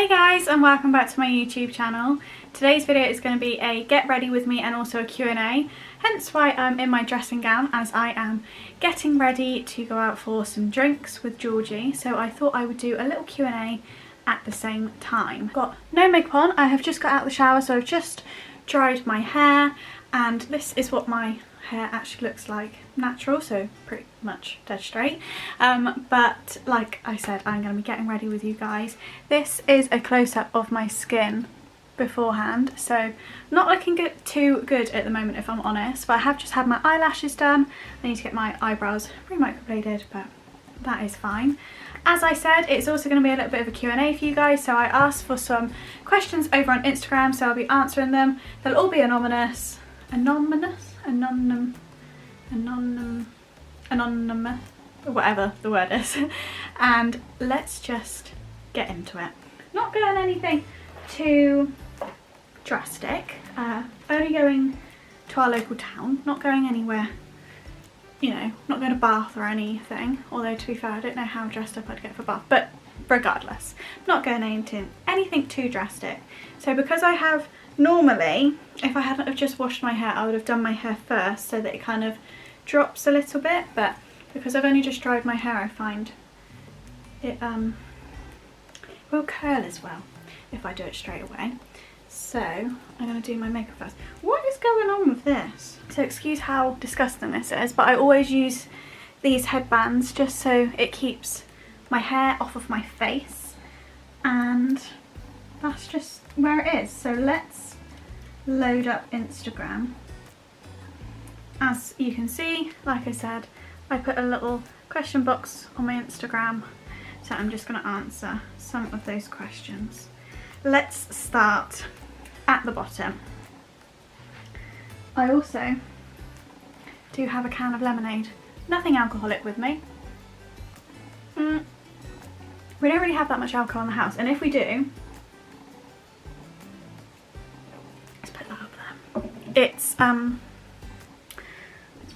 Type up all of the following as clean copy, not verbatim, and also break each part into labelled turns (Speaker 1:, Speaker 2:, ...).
Speaker 1: Hey guys, and welcome back to my YouTube channel. Today's video is going to be a get ready with me and also a Q&A, hence why I'm in my dressing gown, as I am getting ready to go out for some drinks with Georgie. So I thought I would do a little Q&A at the same time. Got no makeup on, I have just got out of the shower, so I've just dried my hair, and this is what my hair actually looks like natural, so pretty much dead straight. But like I said, I'm going to be getting ready with you guys. This is a close-up of my skin beforehand, so not looking too good at the moment if I'm honest, but I have just had my eyelashes done. I need to get my eyebrows re-microbladed, but that is fine. As I said, it's also going to be a little bit of a Q&A for you guys, so I asked for some questions over on Instagram, so I'll be answering them. They'll all be anonymous, whatever the word is. And let's just get into it. Not going anything too drastic, only going to our local town, not going anywhere, you know, not going to Bath or anything, although to be fair I don't know how dressed up I'd get for Bath, but regardless, not going into anything too drastic. So because I have, normally if I hadn't have just washed my hair I would have done my hair first so that it kind of drops a little bit, but because I've only just dried my hair I find it will curl as well if I do it straight away. So I'm going to do my makeup first. What is going on with this? So excuse how disgusting this is, but I always use these headbands just so it keeps my hair off of my face, and that's just where it is. So let's load up Instagram. As you can see, like I said, I put a little question box on my Instagram, so I'm just going to answer some of those questions. Let's start at the bottom. I also do have a can of lemonade, nothing alcoholic with me. We don't really have that much alcohol in the house, and if we do, let's put that up there. It's let's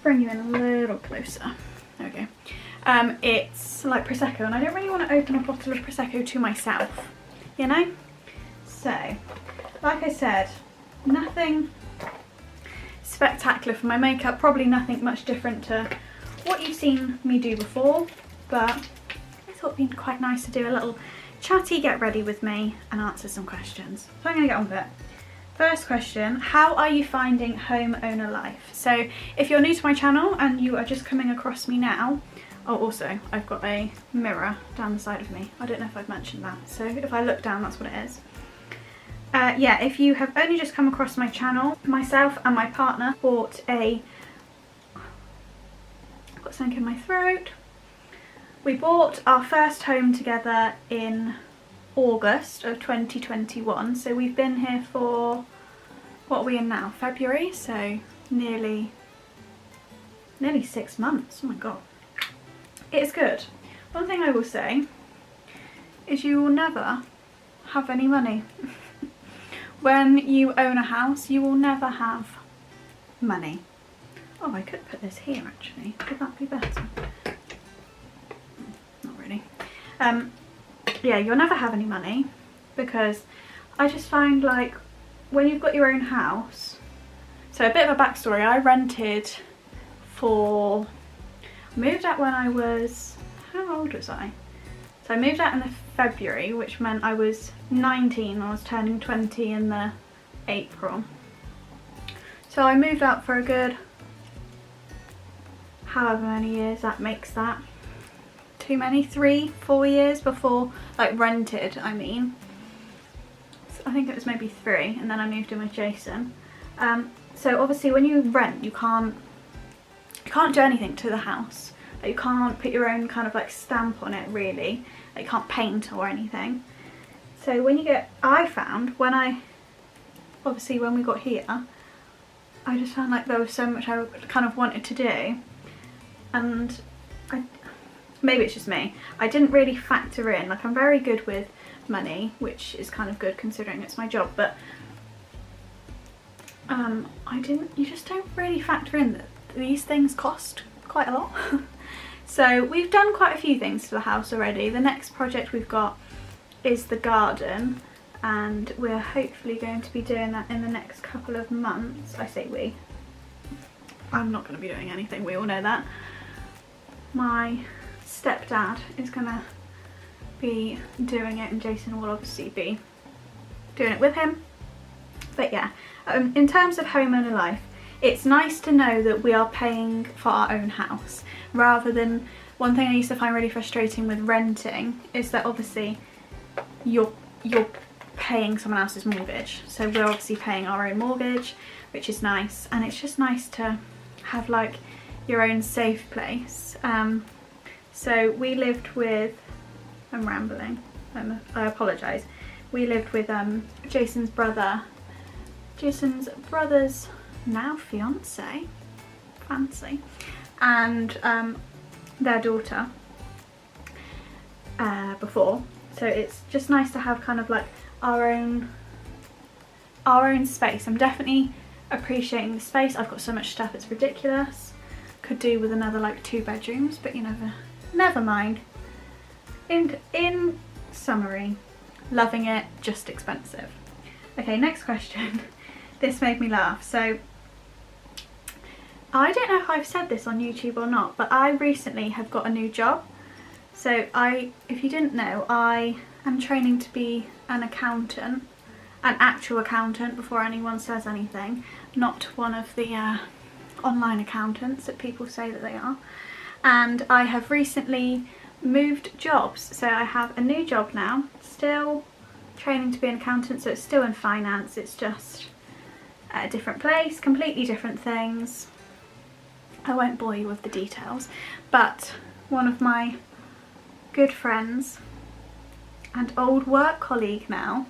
Speaker 1: bring you in a little closer. There we go. It's like Prosecco, and I don't really want to open a bottle of Prosecco to myself, you know? So, like I said, nothing spectacular for my makeup, probably nothing much different to what you've seen me do before, but I thought it'd be quite nice to do a little chatty get ready with me and answer some questions. So I'm going to get on with it. First question, how are you finding homeowner life? So if you're new to my channel and you are just coming across me now, oh also I've got a mirror down the side of me. I don't know if I've mentioned that, so if I look down that's what it is. Yeah, if you have only just come across my channel, myself and my partner bought a, I've got something in my throat. We bought our first home together in August of 2021, so we've been here for, what are we in now, February, so nearly 6 months. Oh my god, it's good. One thing I will say is you will never have any money. When you own a house you will never have money. Oh, I could put this here actually, would that be better? Not really. Yeah, you'll never have any money, because I just find like when you've got your own house, so a bit of a backstory, I rented for, moved out when I was, how old was I? So I moved out in the February, which meant I was 19, I was turning 20 in the April. So I moved out for a good, however many years that makes that. Too many, 3-4 years before, like rented I mean. So I think it was maybe 3, and then I moved in with Jason. So obviously when you rent you can't do anything to the house. Like, you can't put your own kind of like stamp on it really. Like, you can't paint or anything. So when you get, I found when we got here, I just found like there was so much I kind of wanted to do, and maybe it's just me, I didn't really factor in, like I'm very good with money, which is kind of good considering it's my job, but you just don't really factor in that these things cost quite a lot. So we've done quite a few things to the house already. The next project we've got is the garden, and we're hopefully going to be doing that in the next couple of months. I say we. I'm not going to be doing anything, we all know that. My stepdad is going to be doing it, and Jason will obviously be doing it with him. But yeah, in terms of homeowner life, it's nice to know that we are paying for our own house, rather than, one thing I used to find really frustrating with renting is that obviously you're paying someone else's mortgage. So we're obviously paying our own mortgage, which is nice, and it's just nice to have like your own safe place. So we lived with, I'm rambling, I apologise. We lived with Jason's brother's now fiance, fancy, and their daughter before. So it's just nice to have kind of like our own space. I'm definitely appreciating the space. I've got so much stuff, it's ridiculous. Could do with another like 2 bedrooms, but you never mind. In summary, loving it, just expensive. Okay, next question. This made me laugh. So I don't know if I've said this on YouTube or not, but I recently have got a new job. So if you didn't know, I am training to be an accountant, an actual accountant, before anyone says anything, not one of the online accountants that people say that they are. And I have recently moved jobs, so I have a new job now, still training to be an accountant, so it's still in finance, it's just at a different place, completely different things. I won't bore you with the details, but one of my good friends and old work colleague now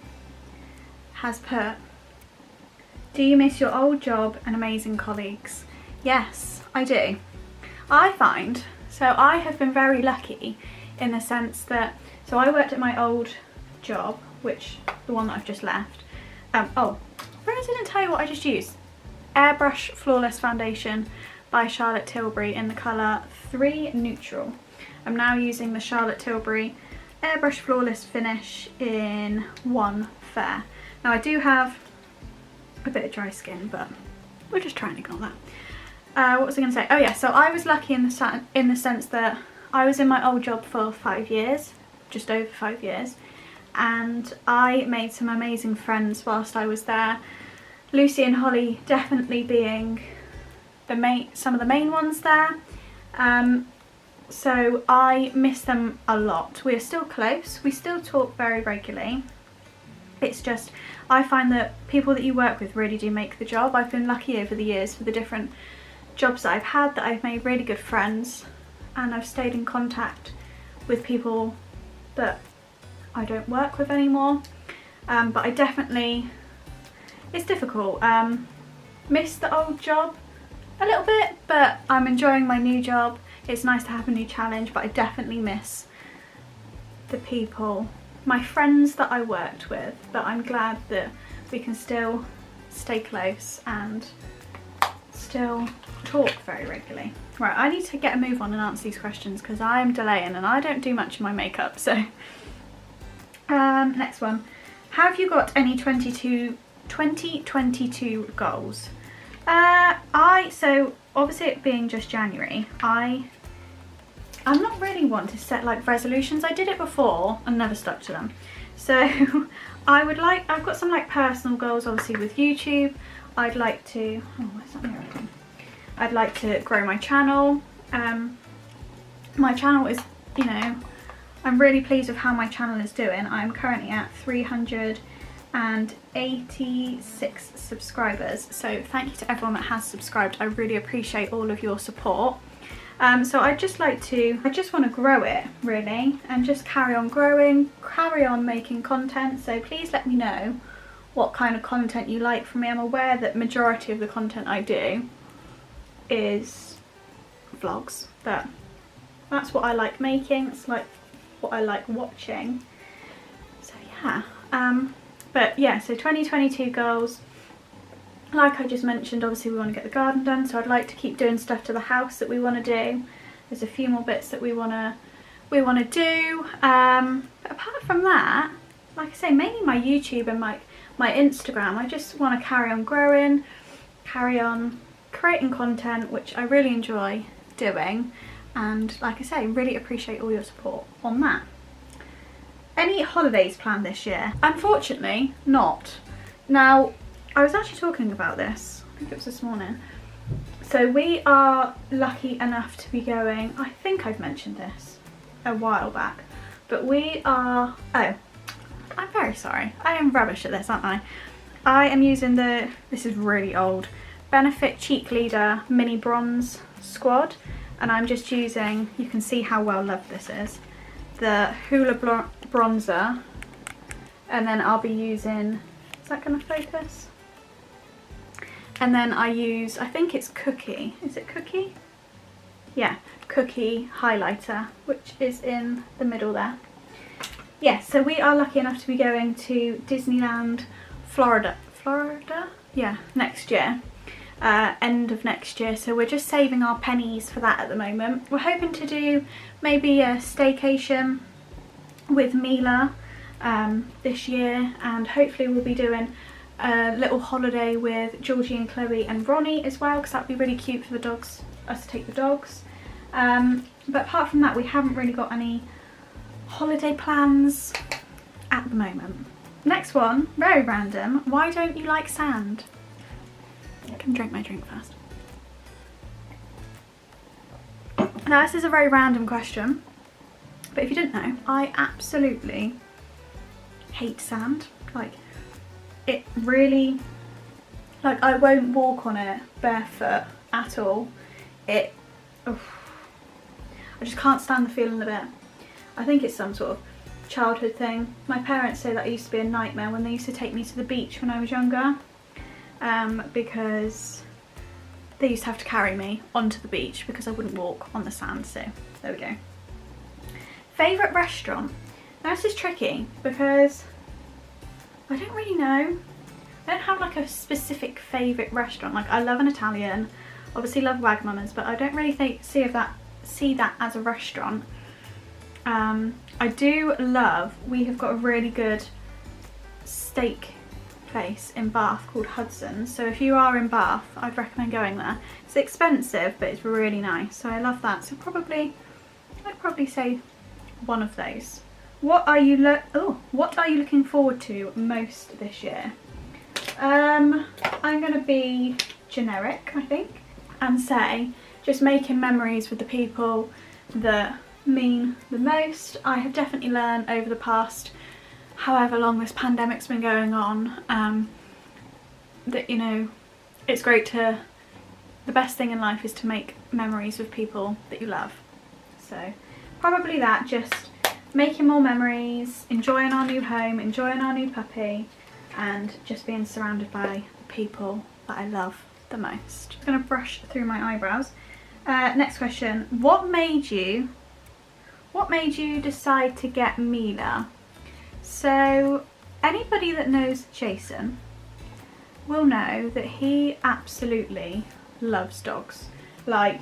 Speaker 1: has put, "Do you miss your old job and amazing colleagues?" Yes, I do. I find, so I have been very lucky in the sense that, so I worked at my old job, which, the one that I've just left. Oh, I didn't tell you what I just used. Airbrush Flawless Foundation by Charlotte Tilbury in the colour 3 Neutral. I'm now using the Charlotte Tilbury Airbrush Flawless finish in 1 Fair. Now I do have a bit of dry skin, but we'll just try and ignore that. What was I going to say? Oh yeah, so I was lucky in the sense that I was in my old job for 5 years, just over 5 years, and I made some amazing friends whilst I was there. Lucy and Holly definitely being some of the main ones there. So I miss them a lot. We are still close, we still talk very regularly. It's just, I find that people that you work with really do make the job. I've been lucky over the years for the different jobs that I've had, that I've made really good friends, and I've stayed in contact with people that I don't work with anymore. But I definitely, it's difficult. Miss the old job a little bit, but I'm enjoying my new job. It's nice to have a new challenge, but I definitely miss the people, my friends that I worked with, but I'm glad that we can still stay close and still talk very regularly. Right, I need to get a move on and answer these questions because I am delaying and I don't do much in my makeup, so. Next one. Have you got any 2022 goals? So obviously it being just January, I'm not really one to set like resolutions. I did it before and never stuck to them. So I've got some like personal goals obviously with YouTube. I'd like to, I'd like to grow my channel. My channel is, I'm really pleased with how my channel is doing. I'm currently at 386 subscribers, so thank you to everyone that has subscribed. I really appreciate all of your support. So I just want to grow it really, and just carry on growing, carry on making content. So please let me know what kind of content you like from me. I'm aware that majority of the content I do is vlogs, but that's what I like making, it's like what I like watching. So yeah, but yeah, so 2022 goals, like I just mentioned, obviously we want to get the garden done, so I'd like to keep doing stuff to the house that we want to do. There's a few more bits that we want to do, but apart from that, like I say, mainly my YouTube and my Instagram. I just want to carry on growing, carry on creating content, which I really enjoy doing, and like I say, really appreciate all your support on that. Any holidays planned this year? Unfortunately, not. Now, I was actually talking about this, I think it was this morning. So we are lucky enough to be going, I think I've mentioned this a while back, but we are, oh, I'm very sorry. I am rubbish at this, aren't I? I am using this is really old, Benefit Cheek Leader Mini Bronze Squad, and I'm just using, you can see how well loved this is, the Hoola bronzer, and then I'll be using, is that going to focus? And then I use, I think it's Cookie, is it Cookie? Yeah, Cookie highlighter, which is in the middle there. Yeah, so we are lucky enough to be going to Disneyland, Florida? Yeah, next year, end of next year, so we're just saving our pennies for that at the moment. We're hoping to do maybe a staycation with Mila this year, and hopefully we'll be doing a little holiday with Georgie and Chloe and Ronnie as well, because that'd be really cute for the dogs, us to take the dogs. But apart from that, we haven't really got any holiday plans at the moment. Next one, very random. Why don't you like sand? I can drink my drink first. Now this is a very random question, but if you didn't know, I absolutely hate sand. Like, it really, like, I won't walk on it barefoot at all. I just can't stand the feeling of it. I think it's some sort of childhood thing. My parents say that it used to be a nightmare when they used to take me to the beach when I was younger, because they used to have to carry me onto the beach because I wouldn't walk on the sand, so there we go. Favourite restaurant? Now this is tricky because I don't really know. I don't have like a specific favourite restaurant. Like, I love an Italian, obviously love Wagamama's, but I don't really see that as a restaurant. I do love, we have got a really good steak place in Bath called Hudson's, so if you are in Bath, I'd recommend going there. It's expensive, but it's really nice, so I love that. So I'd probably say one of those. What are you looking forward to most this year? I'm gonna be generic, I think, and say just making memories with the people that mean the most. I have definitely learned over the past however long this pandemic's been going on, that, you know, it's great to, the best thing in life is to make memories with people that you love. So probably that, just making more memories, enjoying our new home, enjoying our new puppy, and just being surrounded by the people that I love the most. Just gonna brush through my eyebrows. Next question, what made you decide to get Mila? So anybody that knows Jason will know that he absolutely loves dogs. Like,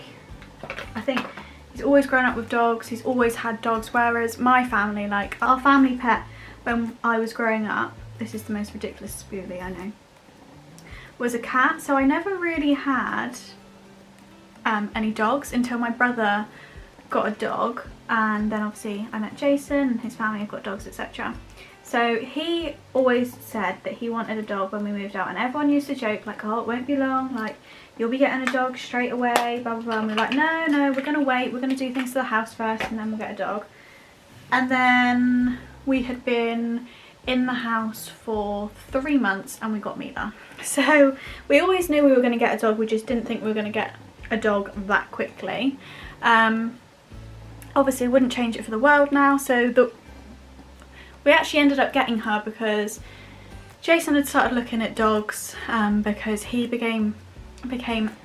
Speaker 1: I think he's always grown up with dogs, he's always had dogs, whereas my family, like our family pet when I was growing up, this is the most ridiculous spoolie I know, was a cat. So I never really had any dogs until my brother got a dog, and then obviously I met Jason and his family have got dogs, etc. So he always said that he wanted a dog when we moved out, and everyone used to joke like, oh, it won't be long, like you'll be getting a dog straight away, blah blah blah, and we're like, no, we're gonna wait, we're gonna do things to the house first and then we'll get a dog. And then we had been in the house for 3 months and we got Mila. So we always knew we were going to get a dog, we just didn't think we were going to get a dog that quickly. Obviously wouldn't change it for the world now, so we actually ended up getting her because Jason had started looking at dogs, because he became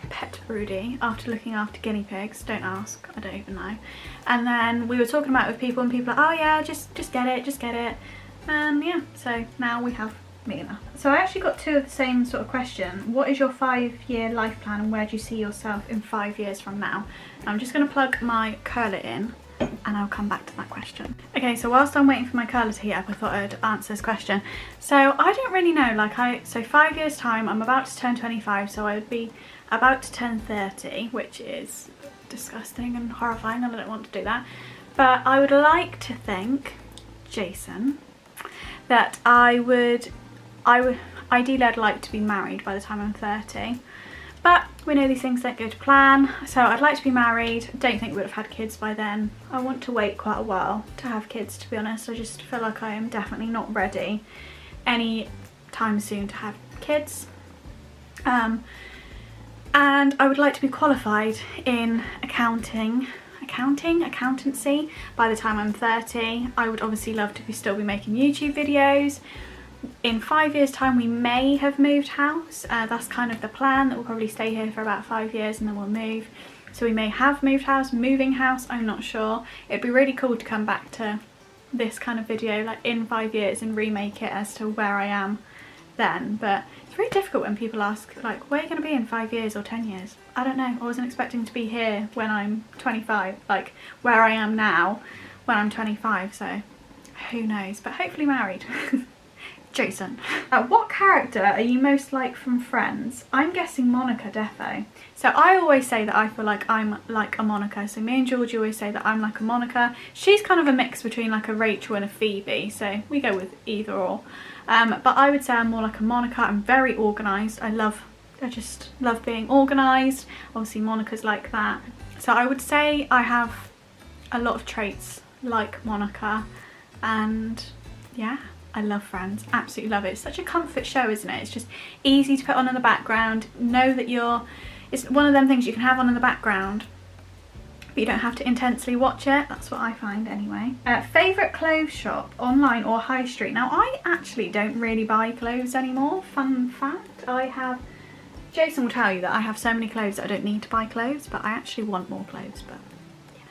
Speaker 1: pet broody after looking after guinea pigs. Don't ask, I don't even know. And then we were talking about it with people and people were like, oh yeah, just get it. And yeah, so now we have Mila. So I actually got two of the same sort of question. What is your 5-year life plan and where do you see yourself in 5 years from now? I'm just going to plug my curler in and I'll come back to that question. Okay, so whilst I'm waiting for my curler to heat up, I thought I'd answer this question. So I don't really know, like so 5 years time, I'm about to turn 25, so I would be about to turn 30, which is disgusting and horrifying, and I don't want to do that. But I would like to think, Jason, that I would ideally I'd like to be married by the time I'm 30. But we know these things don't go to plan, so I'd like to be married. Don't think we would have had kids by then. I want to wait quite a while to have kids, to be honest. I just feel like I am definitely not ready any time soon to have kids. And I would like to be qualified in accountancy by the time I'm 30. I would obviously love to still be making YouTube videos. In 5 years time we may have moved house. That's kind of the plan, that we'll probably stay here for about 5 years and then we'll move. So we may have moving house, I'm not sure. It'd be really cool to come back to this kind of video like in 5 years and remake it as to where I am then. But it's really difficult when people ask like, where are you going to be in 5 years or 10 years? I don't know. I wasn't expecting to be here when I'm 25, like where I am now when I'm 25, so who knows, but hopefully married. Jason. What character are you most like from Friends? I'm guessing Monica defo. So I always say that I feel like I'm like a Monica. So me and Georgie always say that I'm like a Monica. She's kind of a mix between like a Rachel and a Phoebe. So we go with either or. But I would say I'm more like a Monica. I'm very organised. I just love being organised. Obviously Monica's like that. So I would say I have a lot of traits like Monica, and yeah. I love Friends, absolutely love it. It's such a comfort show, isn't it? It's just easy to put on in the background. Know that it's one of them things you can have on in the background, but you don't have to intensely watch it. That's what I find anyway. Favourite clothes shop, online or high street? Now I actually don't really buy clothes anymore. Fun fact, Jason will tell you that I have so many clothes that I don't need to buy clothes, but I actually want more clothes. But yeah.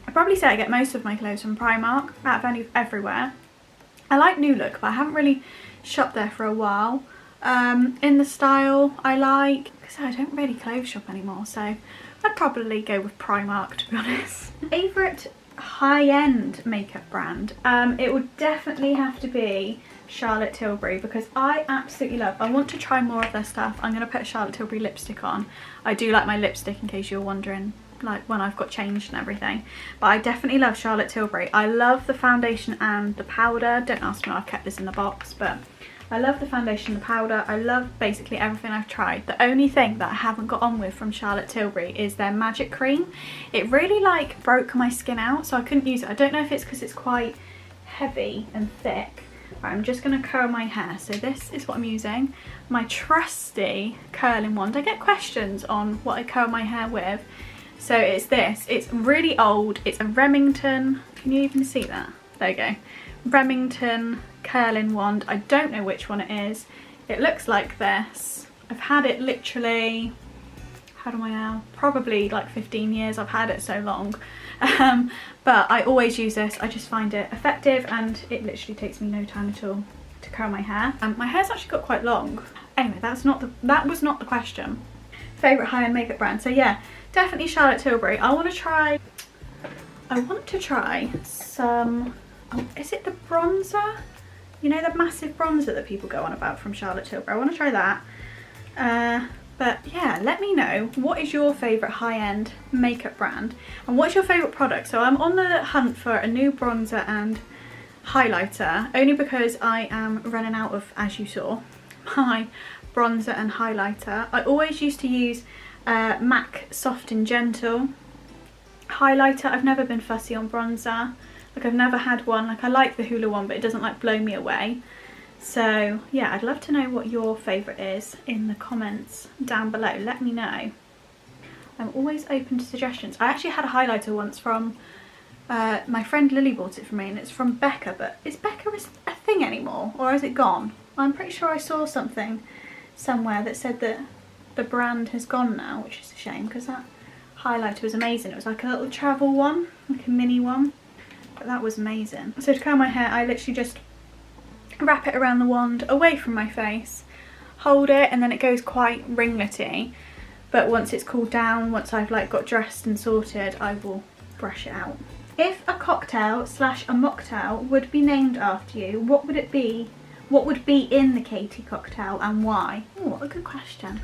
Speaker 1: I'd probably say I get most of my clothes from Primark, out of everywhere. I like New Look, but I haven't really shopped there for a while. In the style I like, because I don't really clothes shop anymore, so I'd probably go with Primark, to be honest. Favourite high-end makeup brand? It would definitely have to be Charlotte Tilbury, because I absolutely I want to try more of their stuff. I'm going to put Charlotte Tilbury lipstick on. I do like my lipstick, in case you're wondering, like when I've got changed and everything. But I definitely love Charlotte Tilbury. I love the foundation and the powder. Don't ask me why I've kept this in the box, but I love the foundation and the powder. I love basically everything I've tried. The only thing that I haven't got on with from Charlotte Tilbury is their magic cream. It really like broke my skin out, so I couldn't use it. I don't know if it's because it's quite heavy and thick. Right, I'm just going to curl my hair. So this is what I'm using. My trusty curling wand. I get questions on what I curl my hair with. So it's this, it's really old, it's a Remington, can you even see that? There you go. Remington curling wand, I don't know which one it is. It looks like this. I've had it literally, how do I know? Probably like 15 years, I've had it so long. But I always use this, I just find it effective, and it literally takes me no time at all to curl my hair. My hair's actually got quite long. Anyway, that was not the question. Favourite high-end makeup brand, so yeah. Definitely Charlotte Tilbury. I want to try some, is it the bronzer? You know, the massive bronzer that people go on about from Charlotte Tilbury. I want to try that. But yeah, let me know, what is your favourite high-end makeup brand? And what's your favourite product? So I'm on the hunt for a new bronzer and highlighter, only because I am running out of, as you saw, my bronzer and highlighter. I always used to use MAC Soft and Gentle highlighter. I've never been fussy on bronzer. Like I've never had one, like I like the Hoola one, but it doesn't like blow me away. So yeah, I'd love to know what your favourite is in the comments down below. Let me know. I'm always open to suggestions. I actually had a highlighter once from, my friend Lily bought it for me, and it's from Becca, but is Becca a thing anymore, or is it gone? I'm pretty sure I saw something somewhere that said that the brand has gone now, which is a shame, because that highlighter was amazing. It was like a little travel one, like a mini one, but that was amazing. So to curl my hair, I literally just wrap it around the wand away from my face, hold it, and then it goes quite ringlety. But once it's cooled down, once I've like got dressed and sorted, I will brush it out. if a cocktail slash a mocktail would be named after you, what would it be? What would be in the Katie cocktail and why? Oh, what a good question.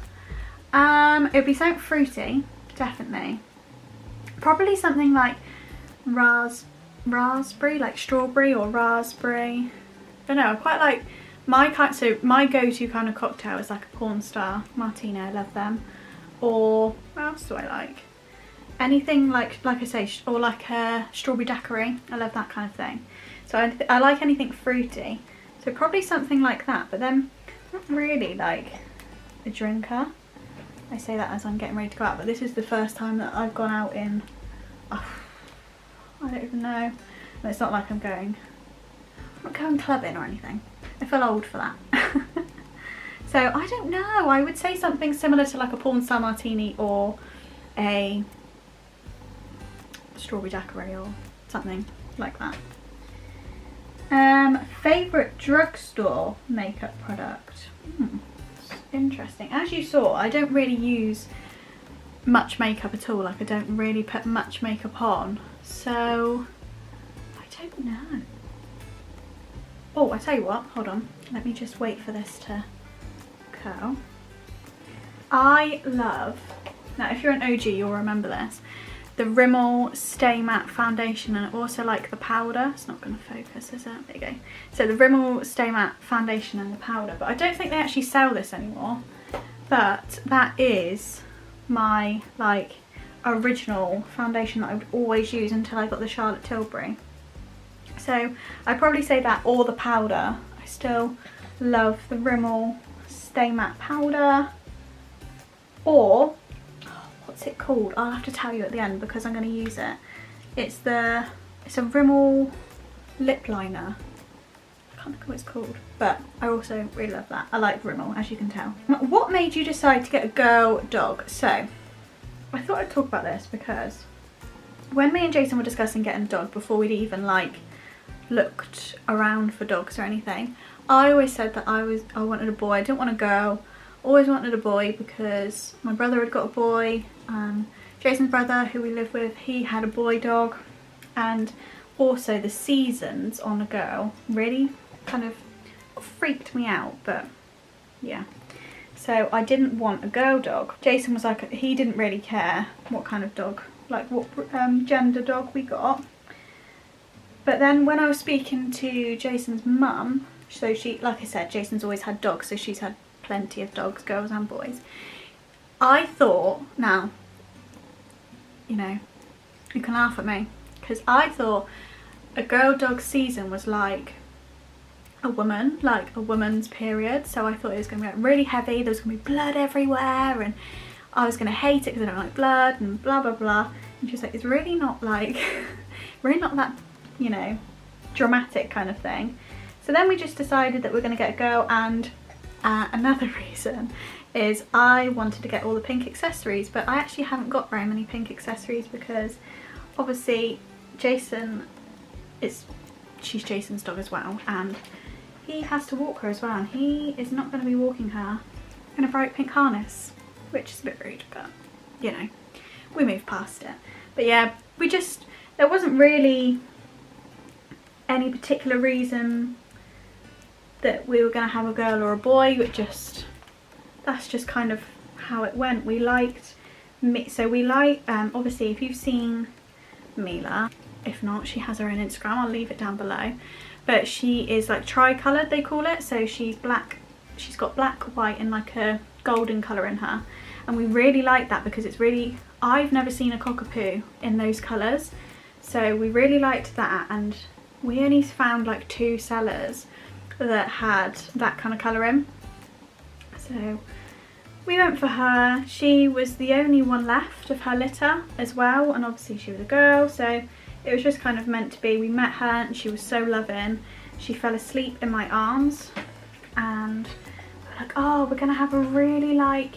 Speaker 1: It would be something fruity, definitely. Probably something like raspberry, like strawberry or raspberry. I don't know, I quite like my go-to kind of cocktail is like a porn star martini, I love them. Or what else do I like? Anything like I say, or like a strawberry daiquiri, I love that kind of thing. So I like anything fruity. So probably something like that, but then not really like a drinker. I say that as I'm getting ready to go out, but this is the first time that I've gone out in, I don't even know. And it's not like I'm not going clubbing or anything. I feel old for that. So I don't know, I would say something similar to like a porn star martini or a strawberry daiquiri or something like that. Favourite drugstore makeup product? Interesting. As you saw, I don't really use much makeup at all. Like I don't really put much makeup on. So I don't know. Oh, I tell you what, hold on. Let me just wait for this to go. I love, now if you're an OG you'll remember this, the Rimmel Stay Matte foundation, and I also like the powder. It's not going to focus, is it? There you go. So the Rimmel Stay Matte foundation and the powder, but I don't think they actually sell this anymore. But that is my like original foundation that I would always use until I got the Charlotte Tilbury. So I'd probably say that or the powder. I still love the Rimmel Stay Matte powder. Or what's it called? I'll have to tell you at the end because I'm going to use it. It's a Rimmel lip liner. I can't think what it's called, but I also really love that. I like Rimmel, as you can tell. What made you decide to get a girl dog? So I thought I'd talk about this because when me and Jason were discussing getting a dog before we'd even like looked around for dogs or anything, I always said that I wanted a boy. I didn't want a girl. Always wanted a boy because my brother had got a boy. Jason's brother, who we live with, he had a boy dog, and also the seasons on a girl really kind of freaked me out, but yeah. So I didn't want a girl dog. Jason was like, he didn't really care what kind of dog, like what gender dog we got. But then when I was speaking to Jason's mum, so she, like I said, Jason's always had dogs, so she's had plenty of dogs, girls and boys. I thought, now, you know, you can laugh at me, because I thought a girl dog season was like a woman, like a woman's period. So I thought it was going to be like really heavy, there was going to be blood everywhere, and I was going to hate it because I don't like blood and blah blah blah. And she was like, it's really not like, really not that, you know, dramatic kind of thing. So then we just decided that we're going to get a girl, and another reason is I wanted to get all the pink accessories, but I actually haven't got very many pink accessories because obviously Jason she's Jason's dog as well, and he has to walk her as well, and he is not going to be walking her in a bright pink harness, which is a bit rude, but you know, we moved past it. But yeah, there wasn't really any particular reason that we were going to have a girl or a boy. That's just kind of how it went. We liked obviously if you've seen Mila, if not, she has her own Instagram, I'll leave it down below, but she is like tri-coloured, they call it. So she's got black, white and like a golden colour in her, and we really like that because it's really, I've never seen a cockapoo in those colours, so we really liked that. And we only found like 2 sellers that had that kind of colour in, so we went for her. She was the only one left of her litter as well, and obviously she was a girl, so it was just kind of meant to be. We met her and she was so loving. She fell asleep in my arms, and we're like, oh, we're gonna have a really like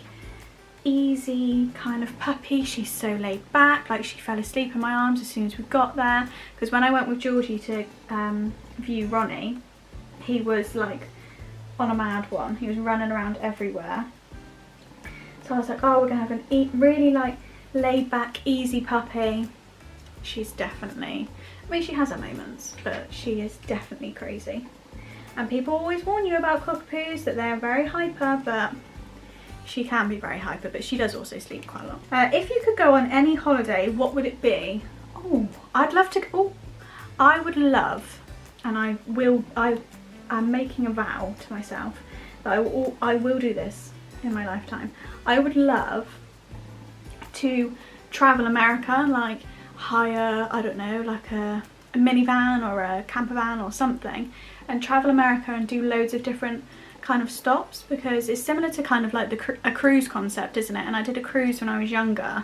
Speaker 1: easy kind of puppy. She's so laid back. Like, she fell asleep in my arms as soon as we got there, because when I went with Georgie to view Ronnie, he was like on a mad one. He was running around everywhere. So I was like, oh, we're gonna have a really like laid back, easy puppy. She's definitely mean, she has her moments, but she is definitely crazy. And people always warn you about cockapoos, that they're very hyper, but she can be very hyper, but she does also sleep quite a lot. If you could go on any holiday, what would it be? Oh, I'd love to, oh, I would love, and I'm making a vow to myself that I will do this in my lifetime. I would love to travel America, like hire, I don't know, like a minivan or a camper van or something, and travel America and do loads of different kind of stops, because it's similar to kind of like a cruise concept, isn't it? And I did a cruise when I was younger,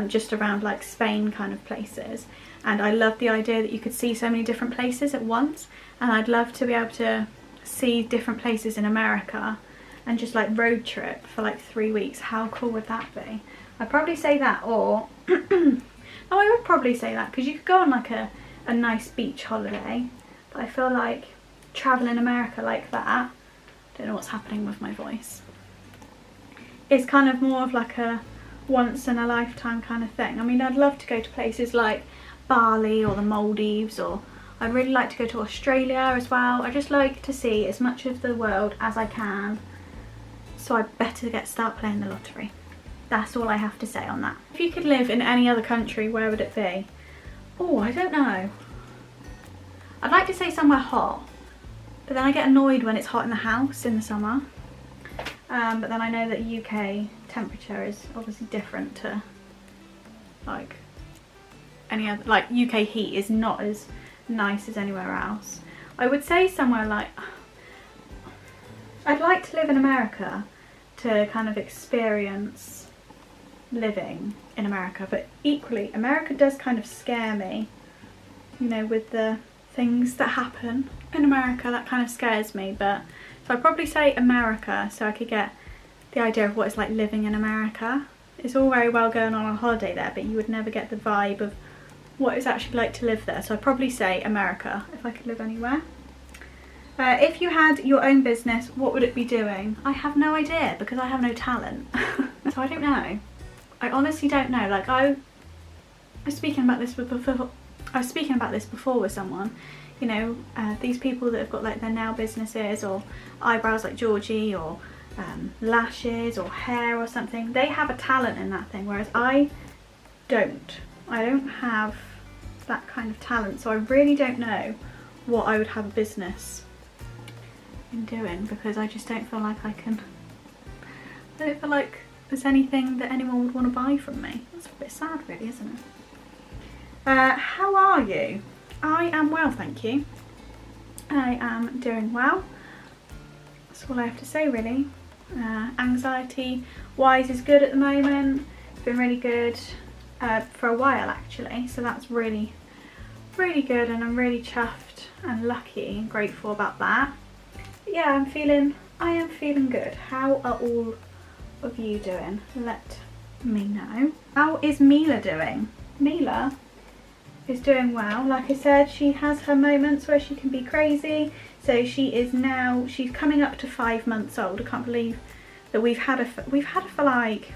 Speaker 1: just around like Spain kind of places, and I loved the idea that you could see so many different places at once, and I'd love to be able to see different places in America and just like road trip for like 3 weeks. How cool would that be? I'd probably say that, or oh, I would probably say that, because you could go on like a nice beach holiday, but I feel like traveling America like that, don't know what's happening with my voice, it's kind of more of like a once in a lifetime kind of thing. I mean, I'd love to go to places like Bali or the Maldives, or I'd really like to go to Australia as well. I just like to see as much of the world as I can, so I better start playing the lottery. That's all I have to say on that. If you could live in any other country, where would it be? Oh, I don't know. I'd like to say somewhere hot, but then I get annoyed when it's hot in the house in the summer. But then I know that UK temperature is obviously different to like any other, like UK heat is not as nice as anywhere else. I would say somewhere like, I'd like to live in America to kind of experience living in America, but equally America does kind of scare me, you know, with the things that happen in America. That kind of scares me. But so I'd probably say America, so I could get the idea of what it's like living in America. It's all very well going on a holiday there, but you would never get the vibe of what it's actually like to live there. So I'd probably say America if I could live anywhere. If you had your own business, what would it be doing? I have no idea, because I have no talent. So I don't know. I honestly don't know. Like I was speaking about this before with someone. You know, these people that have got like their nail businesses or eyebrows like Georgie, or lashes or hair or something. They have a talent in that thing, whereas I don't have that kind of talent. So I really don't know what I would have a business in doing, because I just don't feel like I don't feel like there's anything that anyone would want to buy from me. That's a bit sad really, isn't it? How are you? I am well, thank you. I am doing well. That's all I have to say really. Anxiety wise is good at the moment. It's been really good for a while actually, so that's really good, and I'm really chuffed and lucky and grateful about that. But yeah, I am feeling good. How are all of you doing? Let me know. How is Mila doing? Mila is doing well. Like I said, she has her moments where she can be crazy. So she's coming up to 5 months old. I can't believe that we've had her for like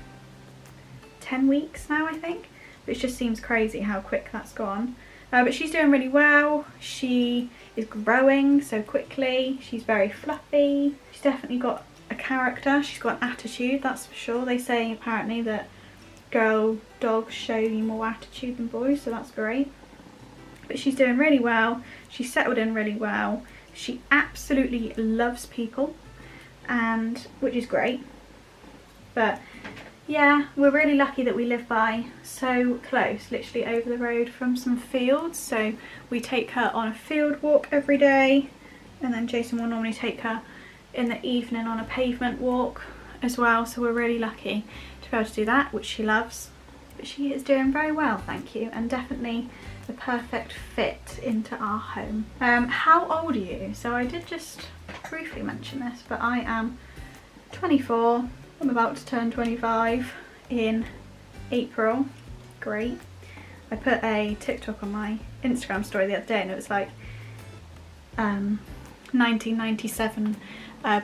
Speaker 1: 10 weeks now, I think. It just seems crazy how quick that's gone. But she's doing really well. She is growing so quickly. She's very fluffy. She's definitely got a character. She's got an attitude, that's for sure. They say apparently that girl dogs show you more attitude than boys, so that's great. But she's doing really well. She's settled in really well. She absolutely loves people, and which is great. But yeah, we're really lucky that we live by so close, literally over the road from some fields. So we take her on a field walk every day, and then Jason will normally take her in the evening on a pavement walk as well. So we're really lucky to be able to do that, which she loves. But she is doing very well, thank you, and definitely the perfect fit into our home. How old are you? So I did just briefly mention this, but I am 24. I'm about to turn 25 in April. Great. I put a TikTok on my Instagram story the other day, and it was like 1997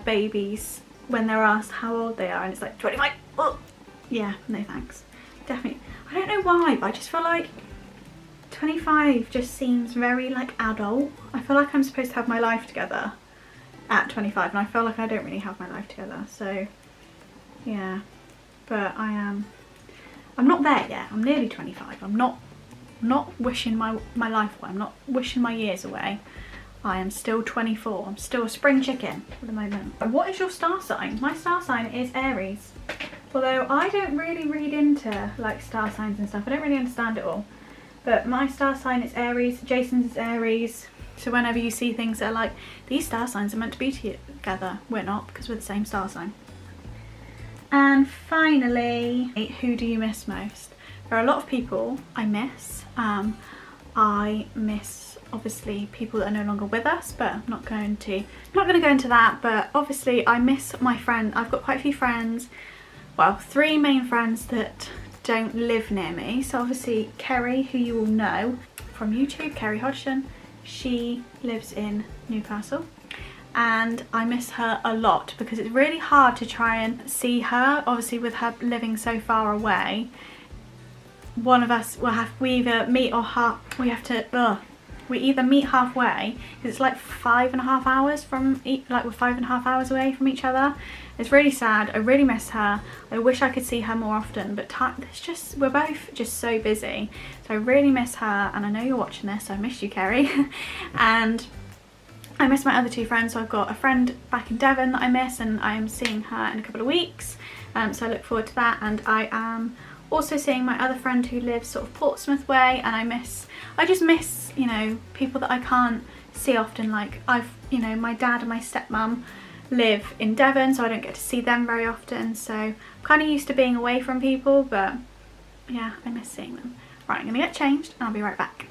Speaker 1: babies when they're asked how old they are, and it's like 25. Oh, yeah, no thanks. Definitely. I don't know why, but I just feel like 25 just seems very like adult. I feel like I'm supposed to have my life together at 25, and I feel like I don't really have my life together, so yeah. But I'm not there yet. I'm nearly 25. I'm not wishing my life away. I'm not wishing my years away. I am still 24. I'm still a spring chicken at the moment. What is your star sign? My star sign is Aries. Although I don't really read into like star signs and stuff. I don't really understand it all. But my star sign is Aries. Jason's is Aries. So whenever you see things that are like, these star signs are meant to be together, we're not, because we're the same star sign. And finally, who do you miss most? There are a lot of people I miss. I miss obviously people that are no longer with us, but I'm not going to go into that. But obviously I miss my friend. I've got quite a few friends, well, 3 main friends that don't live near me. So obviously Kerry, who you all know from YouTube, Kerry Hodgson, she lives in Newcastle, and I miss her a lot because it's really hard to try and see her. Obviously with her living so far away, one of us will we either meet halfway, because it's like 5.5 hours from we're 5.5 hours away from each other. It's really sad. I really miss her. I wish I could see her more often, but we're both just so busy. So I really miss her, and I know you're watching this, so I miss you, Kerry. And I miss my other 2 friends. So I've got a friend back in Devon that I miss, and I am seeing her in a couple of weeks. So I look forward to that. And I am also seeing my other friend who lives sort of Portsmouth way, and I just miss, you know, people that I can't see often. Like my dad and my stepmum live in Devon, so I don't get to see them very often. So I'm kind of used to being away from people, but yeah, I miss seeing them. Right, I'm gonna get changed and I'll be right back.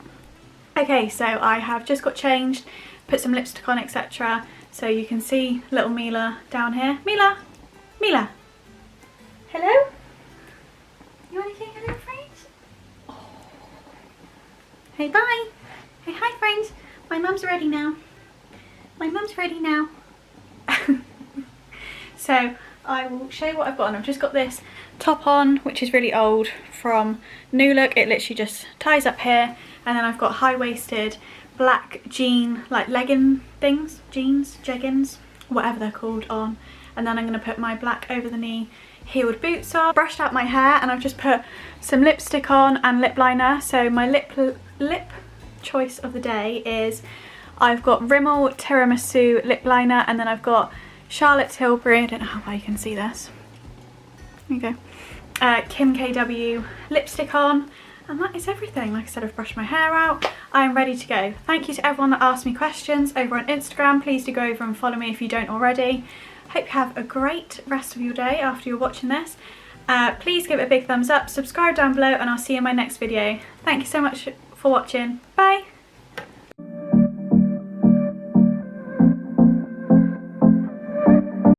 Speaker 1: Okay, so I have just got changed, put some lipstick on, etc. So you can see little Mila down here. Mila! Mila! Hello? You want to say hello, friends? Oh. Hey, bye! Hey, hi, friends! My mum's ready now. My mum's ready now. So I will show you what I've got on. I've just got this top on, which is really old, from New Look. It literally just ties up here, and then I've got high-waisted black jean, like legging things, jeans, jeggings, whatever they're called, on. And then I'm going to put my black over the knee heeled boots on. Brushed out my hair, and I've just put some lipstick on and lip liner. So my lip choice of the day is, I've got Rimmel Tiramisu lip liner, and then I've got Charlotte Tilbury, I don't know how well you can see this, there you go, Kim KW lipstick on, and that is everything. Like I said, I've brushed my hair out, I'm ready to go. Thank you to everyone that asked me questions over on Instagram. Please do go over and follow me if you don't already. Hope you have a great rest of your day after you're watching this. Please give it a big thumbs up, subscribe down below, and I'll see you in my next video. Thank you so much for watching. Bye!